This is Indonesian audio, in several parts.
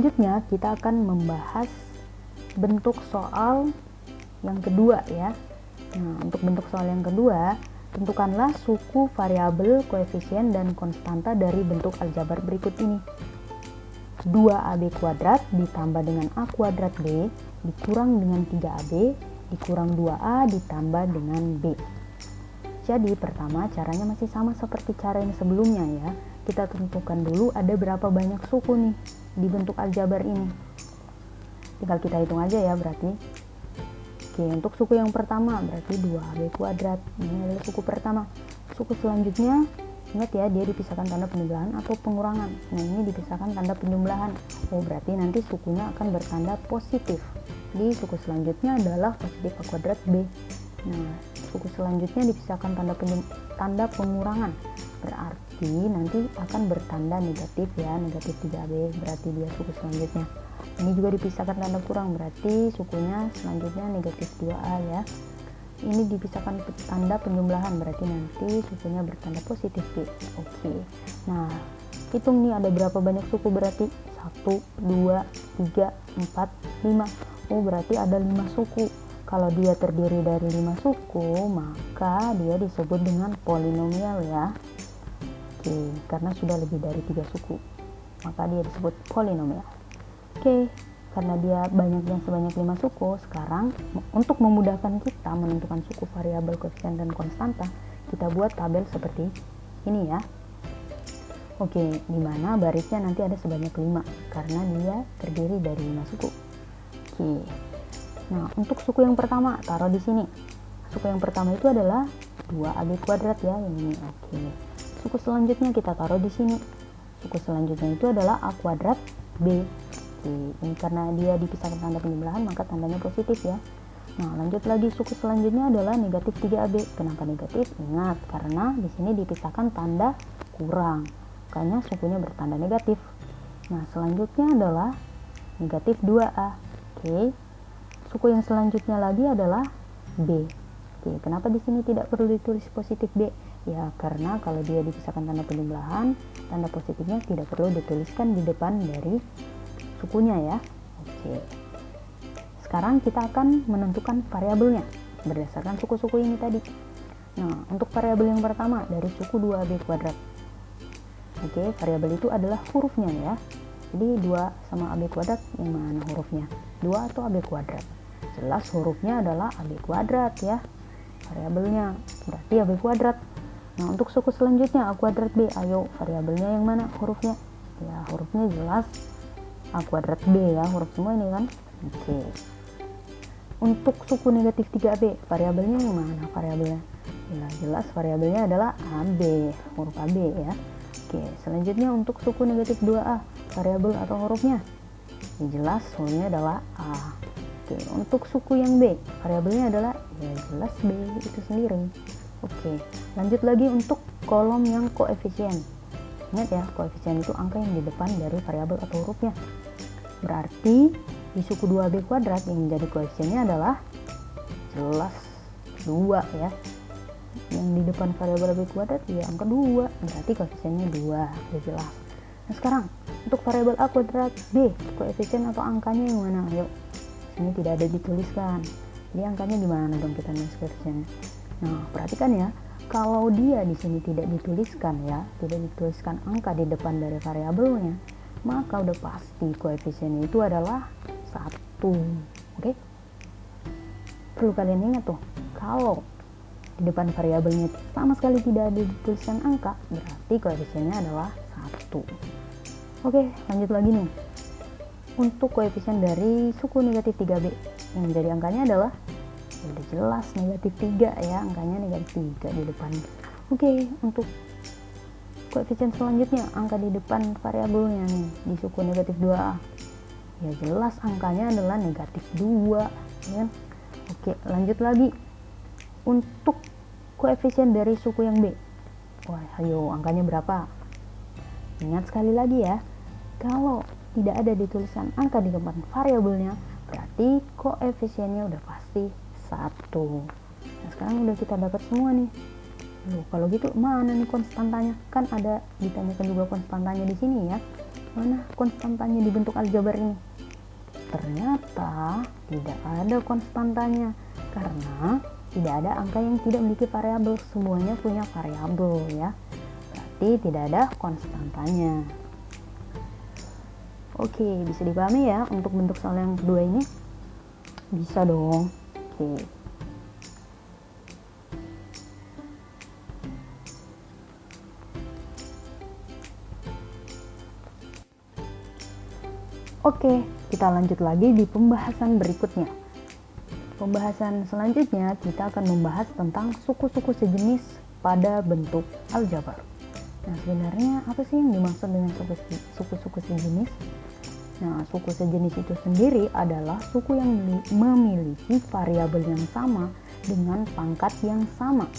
Selanjutnya kita akan membahas bentuk soal yang kedua ya. Nah, untuk bentuk soal yang kedua, tentukanlah suku variabel, koefisien, dan konstanta dari bentuk aljabar berikut ini. 2AB kuadrat ditambah dengan A kuadrat B dikurang dengan 3AB dikurang 2A ditambah dengan B. Jadi pertama caranya masih sama seperti cara yang sebelumnya ya. Kita tentukan dulu ada berapa banyak suku nih di bentuk aljabar ini. Tinggal kita hitung aja ya berarti. Oke, untuk suku yang pertama berarti 2AB kuadrat. Ini adalah suku pertama. Suku selanjutnya, ingat ya, dia dipisahkan tanda penjumlahan atau pengurangan. Nah, ini dipisahkan tanda penjumlahan. Oh, berarti nanti sukunya akan bertanda positif. Di suku selanjutnya adalah positif A kuadrat B. Nah, suku selanjutnya dipisahkan tanda pengurangan. Berarti nanti akan bertanda negatif ya, negatif 3AB. Berarti dia suku selanjutnya. Ini juga dipisahkan tanda kurang, berarti sukunya selanjutnya negatif 2A ya. Ini dipisahkan tanda penjumlahan, berarti nanti sukunya bertanda positif B. Oke. Nah, hitung nih ada berapa banyak suku berarti? 1, 2, 3, 4, 5. Oh, berarti ada 5 suku. Kalau dia terdiri dari 5 suku, maka dia disebut dengan polinomial ya. Oke, karena sudah lebih dari 3 suku, maka dia disebut polinomial. Oke, karena dia banyaknya sebanyak 5 suku, sekarang untuk memudahkan kita menentukan suku variabel, koefisien, dan konstanta, kita buat tabel seperti ini ya. Oke, dimana barisnya nanti ada sebanyak 5, karena dia terdiri dari 5 suku. Oke. Nah, untuk suku yang pertama taruh di sini. Suku yang pertama itu adalah 2AB kuadrat ya, yang ini. Oke. Suku selanjutnya kita taruh di sini. Suku selanjutnya itu adalah A kuadrat B. Oke, ini karena dia dipisahkan tanda penjumlahan maka tandanya positif ya. Nah, lanjut lagi, suku selanjutnya adalah negatif 3AB. Kenapa negatif? Ingat, karena di sini dipisahkan tanda kurang. Makanya sukunya bertanda negatif. Nah, selanjutnya adalah negatif 2A. Oke. Suku yang selanjutnya lagi adalah B. Oke, kenapa di sini tidak perlu ditulis positif B? Ya, karena kalau dia dipisahkan tanda penjumlahan, tanda positifnya tidak perlu dituliskan di depan dari sukunya ya. Oke. Sekarang kita akan menentukan variabelnya berdasarkan suku-suku ini tadi. Nah, untuk variabel yang pertama dari suku 2AB kuadrat. Oke, variabel itu adalah hurufnya ya. Jadi 2 sama AB kuadrat yang mana hurufnya? 2 atau AB kuadrat? Jelas hurufnya adalah AB kuadrat ya. Variabelnya berarti AB kuadrat. Nah, untuk suku selanjutnya A kuadrat B. Ayo, variabelnya yang mana hurufnya? Ya, hurufnya jelas A kuadrat B ya, huruf semua ini kan. Oke. Untuk suku negatif 3AB, variabelnya yang mana variabelnya? Ya, jelas variabelnya adalah AB, huruf AB ya. Oke, selanjutnya untuk suku negatif 2A, variabel atau hurufnya? Ya, jelas hurufnya adalah A. Oke, untuk suku yang B, variabelnya adalah ya jelas B itu sendiri. Oke, lanjut lagi untuk kolom yang koefisien. Ingat ya, koefisien itu angka yang di depan dari variabel atau hurufnya. Berarti di suku 2AB kuadrat yang menjadi koefisiennya adalah jelas 2 ya. Yang di depan variabel AB kuadrat ya angka 2, berarti koefisiennya 2, udah jelas. Nah, sekarang untuk variabel A kuadrat B, koefisien atau angkanya yang mana? Yuk, ini tidak ada dituliskan. Jadi angkanya gimana dong kita nulis koefisiennya? Nah, perhatikan ya, kalau dia di sini tidak dituliskan ya, tidak dituliskan angka di depan dari variabelnya, maka udah pasti koefisiennya itu adalah 1. Oke? Perlu kalian ingat tuh, kalau di depan variabelnya sama sekali tidak ada dituliskan angka, berarti koefisiennya adalah 1. Oke, lanjut lagi nih. Untuk koefisien dari suku negatif 3B yang menjadi angkanya adalah ya udah jelas negatif 3 ya, angkanya negatif 3 di depannya. Oke, untuk koefisien selanjutnya angka di depan variabelnya nih di suku negatif 2A. Ya jelas angkanya adalah negatif 2 ya. Oke, lanjut lagi. Untuk koefisien dari suku yang B. Wah, ayo angkanya berapa? Ingat sekali lagi ya. Kalau tidak ada ditulisan angka di depan variabelnya, berarti koefisiennya udah pasti 1. Nah, sekarang udah kita dapat semua nih. Loh, kalau gitu mana nih konstantanya? Kan ada ditanyakan juga konstantanya di sini ya. Mana konstantanya di bentuk aljabar ini? Ternyata tidak ada konstantanya karena tidak ada angka yang tidak memiliki variabel, semuanya punya variabel ya. Berarti tidak ada konstantanya. Oke, bisa dipahami ya untuk bentuk soal yang kedua ini? Bisa dong. Oke. Oke, kita lanjut lagi di pembahasan berikutnya. Pembahasan selanjutnya kita akan membahas tentang suku-suku sejenis pada bentuk aljabar. Nah, sebenarnya apa sih yang dimaksud dengan suku-suku sejenis? Nah, suku sejenis itu sendiri adalah suku yang memiliki variabel yang sama dengan pangkat yang sama.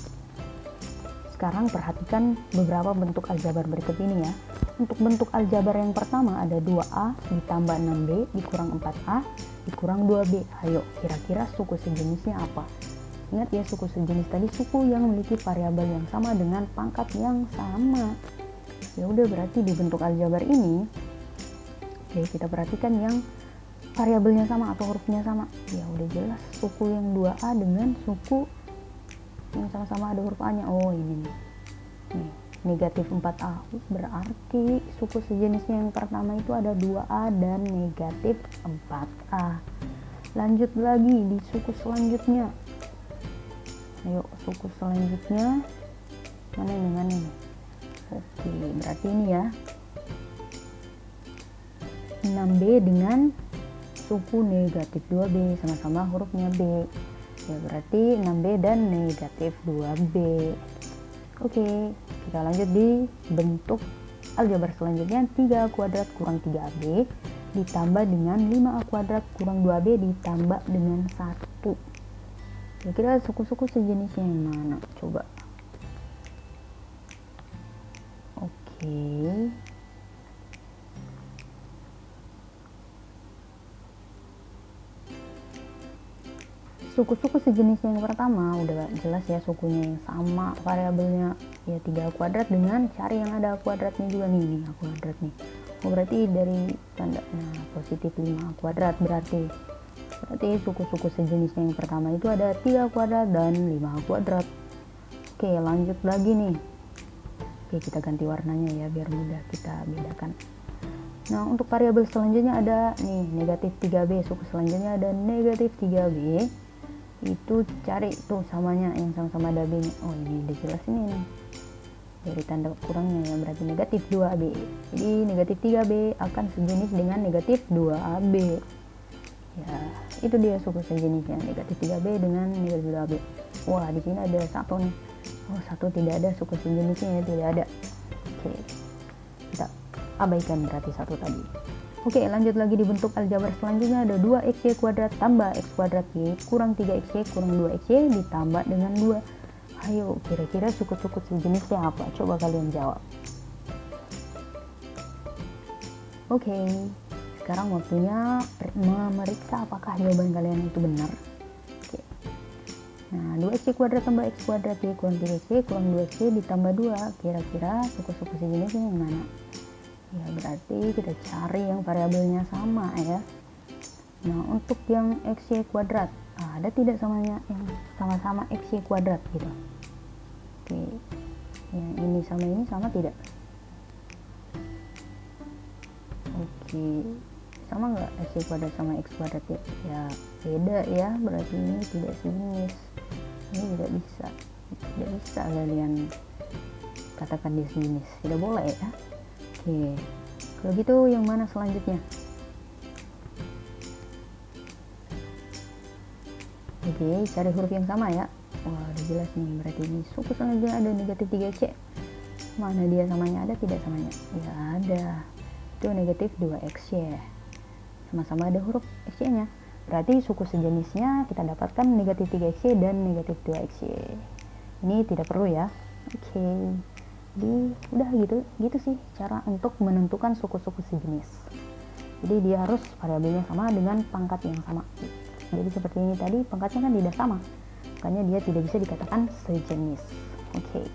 Sekarang perhatikan beberapa bentuk aljabar berikut ini ya. Untuk bentuk aljabar yang pertama ada 2A ditambah 6B dikurang 4A dikurang 2B. Ayo, kira-kira suku sejenisnya apa? Ingat ya, suku sejenis tadi suku yang memiliki variabel yang sama dengan pangkat yang sama. Ya udah, berarti di bentuk aljabar ini, oke, kita perhatikan yang variabelnya sama atau hurufnya sama. Ya udah jelas, suku yang 2A dengan suku yang sama-sama ada huruf A-nya. Oh, ini nih. Nih, negatif 4A. Berarti suku sejenisnya yang pertama itu ada 2A dan negatif 4A. Lanjut lagi di suku selanjutnya. Ayo, suku selanjutnya mana ini? Oke, berarti ini ya, 6B dengan suku negatif 2B, sama-sama hurufnya B. Ya berarti 6B dan negatif 2B. Oke, kita lanjut di bentuk aljabar selanjutnya. 3A kuadrat kurang 3AB ditambah dengan 5A kuadrat kurang 2AB ditambah dengan 1. Kira-kira suku-suku sejenisnya yang mana? Coba. Oke. Suku-suku sejenis yang pertama udah jelas ya, sukunya yang sama, variabelnya ya 3A kuadrat dengan cari yang ada A kuadratnya juga nih A kuadrat nih. Oh, berarti dari tanda positif 5A kuadrat, berarti suku-suku sejenisnya yang pertama itu ada 3A kuadrat dan 5A kuadrat. Oke, lanjut lagi nih. Oke, kita ganti warnanya ya biar mudah kita bedakan. Nah, untuk variabel selanjutnya ada nih negatif 3B, suku selanjutnya ada negatif 3B. Itu cari tuh samanya yang sama-sama ada B nya. Oh, ini udah jelas ini nih dari tanda kurangnya ya, berarti negatif 2AB. Jadi negatif 3B akan sejenis dengan negatif 2AB ya. Itu dia suku sejenisnya, negatif 3B dengan negatif 2AB. Wah, di sini ada satu nih. Oh, satu tidak ada suku sejenisnya ya, tidak ada. Oke, kita abaikan berarti satu tadi. Oke, lanjut lagi di bentuk aljabar selanjutnya ada 2xy kuadrat tambah x kuadrat y kurang 3xy kurang 2xy ditambah dengan 2. Ayo, kira-kira suku-suku sejenisnya apa? Coba kalian jawab. Oke, sekarang waktunya memeriksa apakah jawaban kalian itu benar. Oke. Nah, 2xy kuadrat tambah x kuadrat y kurang 3xy kurang 2xy ditambah 2. Kira-kira suku-suku sejenisnya yang mana? Ya berarti kita cari yang variabelnya sama ya. Nah, untuk yang xy kuadrat ada tidak samanya yang sama-sama xy kuadrat gitu? Oke, yang ini sama tidak? Oke, sama nggak xy kuadrat sama x kuadrat ya? Ya beda ya, berarti ini tidak sejenis. Ini tidak bisa kalian katakan dia sejenis, tidak boleh ya. Oke, kalau gitu yang mana selanjutnya? Oke, cari huruf yang sama ya. Wah, udah jelas nih, berarti ini suku selanjutnya ada negatif 3c. Mana dia samanya, ada tidak samanya? Ya ada, itu negatif 2xy. Sama-sama ada huruf xy nya. Berarti suku sejenisnya kita dapatkan negatif 3xy dan negatif 2xy. Ini tidak perlu ya. Oke. Jadi udah gitu sih cara untuk menentukan suku-suku sejenis. Jadi dia harus variabelnya sama dengan pangkat yang sama. Jadi seperti ini tadi, pangkatnya kan tidak sama, makanya dia tidak bisa dikatakan sejenis. Oke.